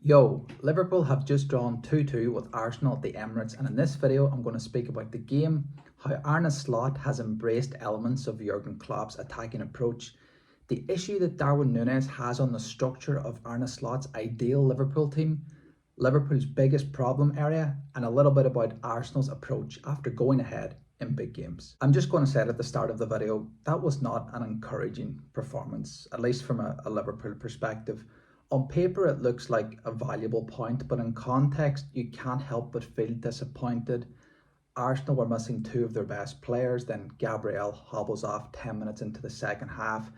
Yo, Liverpool have just drawn 2-2 with Arsenal at the Emirates, and in this video I'm going to speak about the game, how Arne Slot has embraced elements of Jurgen Klopp's attacking approach, the issue that Darwin Núñez has on the structure of Arne Slot's ideal Liverpool team, Liverpool's biggest problem area, and a little bit about Arsenal's approach after going ahead in big games. I'm just going to say it at the start of the video, that was not an encouraging performance, at least from a Liverpool perspective. On paper, it looks like a valuable point, but in context, you can't help but feel disappointed. Arsenal were missing two of their best players, then Gabriel hobbles off 10 minutes into the second half,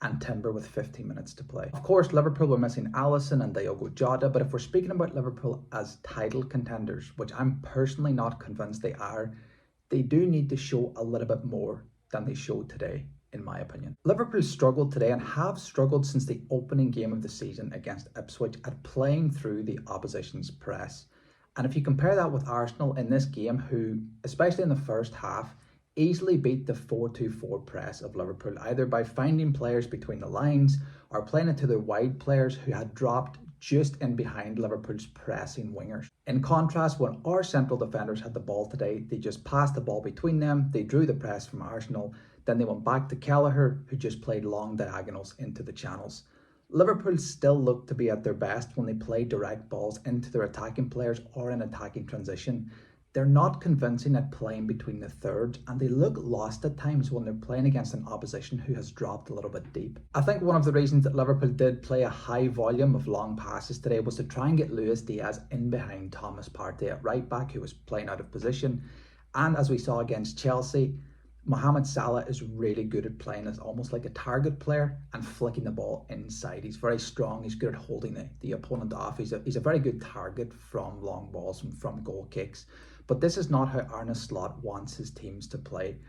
and Timber with 15 minutes to play. Of course, Liverpool were missing Alisson and Diogo Jota, but if we're speaking about Liverpool as title contenders, which I'm personally not convinced they are, they do need to show a little bit more than they showed today, in my opinion. Liverpool struggled today and have struggled since the opening game of the season against Ipswich at playing through the opposition's press. And if you compare that with Arsenal in this game, who, especially in the first half, easily beat the 4-2-4 press of Liverpool, either by finding players between the lines or playing it to their wide players who had dropped just in behind Liverpool's pressing wingers. In contrast, when our central defenders had the ball today, they just passed the ball between them, they drew the press from Arsenal, then they went back to Kelleher, who just played long diagonals into the channels. Liverpool still looked to be at their best when they play direct balls into their attacking players or in attacking transition. They're not convincing at playing between the thirds, and they look lost at times when they're playing against an opposition who has dropped a little bit deep. I think one of the reasons that Liverpool did play a high volume of long passes today was to try and get Luis Diaz in behind Thomas Partey at right back, who was playing out of position. And as we saw against Chelsea, Mohamed Salah is really good at playing as almost like a target player and flicking the ball inside. He's very strong, he's good at holding the opponent off. He's a very good target from long balls and from goal kicks. But this is not how Arne Slot wants his teams to play.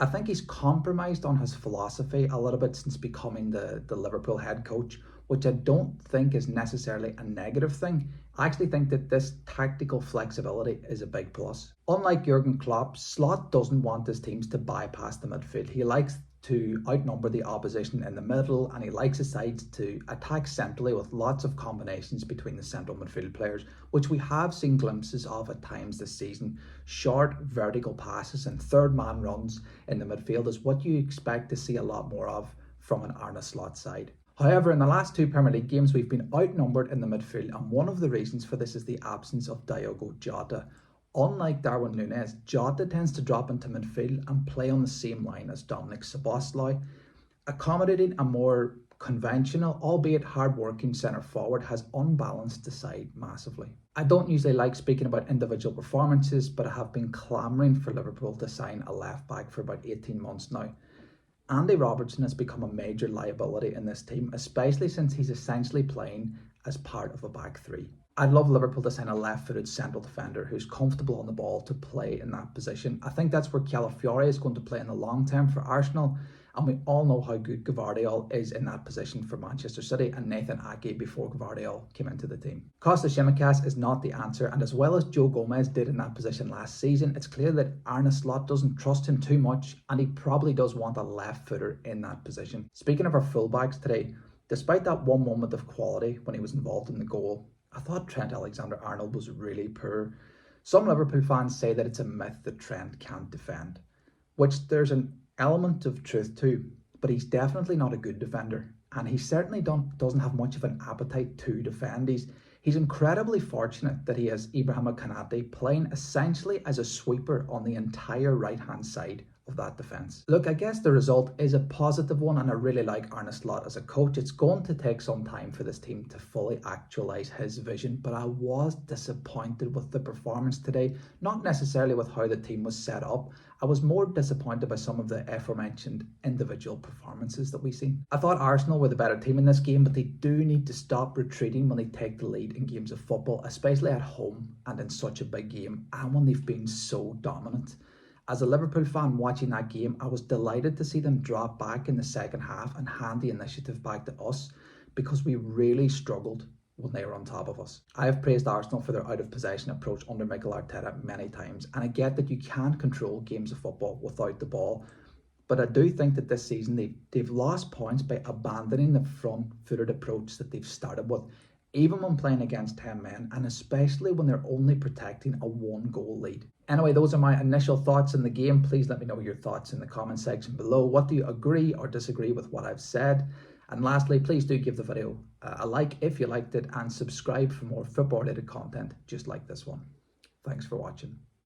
I think he's compromised on his philosophy a little bit since becoming the Liverpool head coach, which I don't think is necessarily a negative thing. I actually think that this tactical flexibility is a big plus. Unlike Jurgen Klopp, Slot doesn't want his teams to bypass the midfield. He likes to outnumber the opposition in the middle, and he likes his sides to attack centrally with lots of combinations between the central midfield players, which we have seen glimpses of at times this season. Short vertical passes and third man runs in the midfield is what you expect to see a lot more of from an Arne Slot side. However, in the last two Premier League games, we've been outnumbered in the midfield, and one of the reasons for this is the absence of Diogo Jota. Unlike Darwin Núñez, Jota tends to drop into midfield and play on the same line as Dominik Szoboszlai. Accommodating a more conventional, albeit hard-working centre forward has unbalanced the side massively. I don't usually like speaking about individual performances, but I have been clamouring for Liverpool to sign a left back for about 18 months now. Andy Robertson has become a major liability in this team, especially since he's essentially playing as part of a back three. I'd love Liverpool to sign a left-footed central defender who's comfortable on the ball to play in that position. I think that's where Calafiori is going to play in the long term for Arsenal, and we all know how good Gvardiol is in that position for Manchester City and Nathan Ake before Gvardiol came into the team. Kostas Tsimikas is not the answer, and as well as Joe Gomez did in that position last season, it's clear that Arne Slot doesn't trust him too much, and he probably does want a left footer in that position. Speaking of our fullbacks today, despite that one moment of quality when he was involved in the goal, I thought Trent Alexander-Arnold was really poor. Some Liverpool fans say that it's a myth that Trent can't defend, which there's an element of truth to, but he's definitely not a good defender, and he certainly doesn't have much of an appetite to defend. He's incredibly fortunate that he has Ibrahima Konate playing essentially as a sweeper on the entire right-hand side of that defence. Look, I guess the result is a positive one, and I really like Arne Slot as a coach. It's going to take some time for this team to fully actualise his vision, but I was disappointed with the performance today, not necessarily with how the team was set up. I was more disappointed by some of the aforementioned individual performances that we've seen. I thought Arsenal were the better team in this game, but they do need to stop retreating when they take the lead in games of football, especially at home and in such a big game, and when they've been so dominant. As a Liverpool fan watching that game, I was delighted to see them drop back in the second half and hand the initiative back to us, because we really struggled when they were on top of us. I have praised Arsenal for their out-of-possession approach under Mikel Arteta many times, and I get that you can't control games of football without the ball, but I do think that this season they've lost points by abandoning the front-footed approach that they've started with. even when playing against 10 men, and especially when they're only protecting a 1-goal lead. Anyway, those are my initial thoughts on the game. Please let me know your thoughts in the comment section below. What do you agree or disagree with what I've said? And lastly, please do give the video a like if you liked it, and subscribe for more football related content just like this one. Thanks for watching.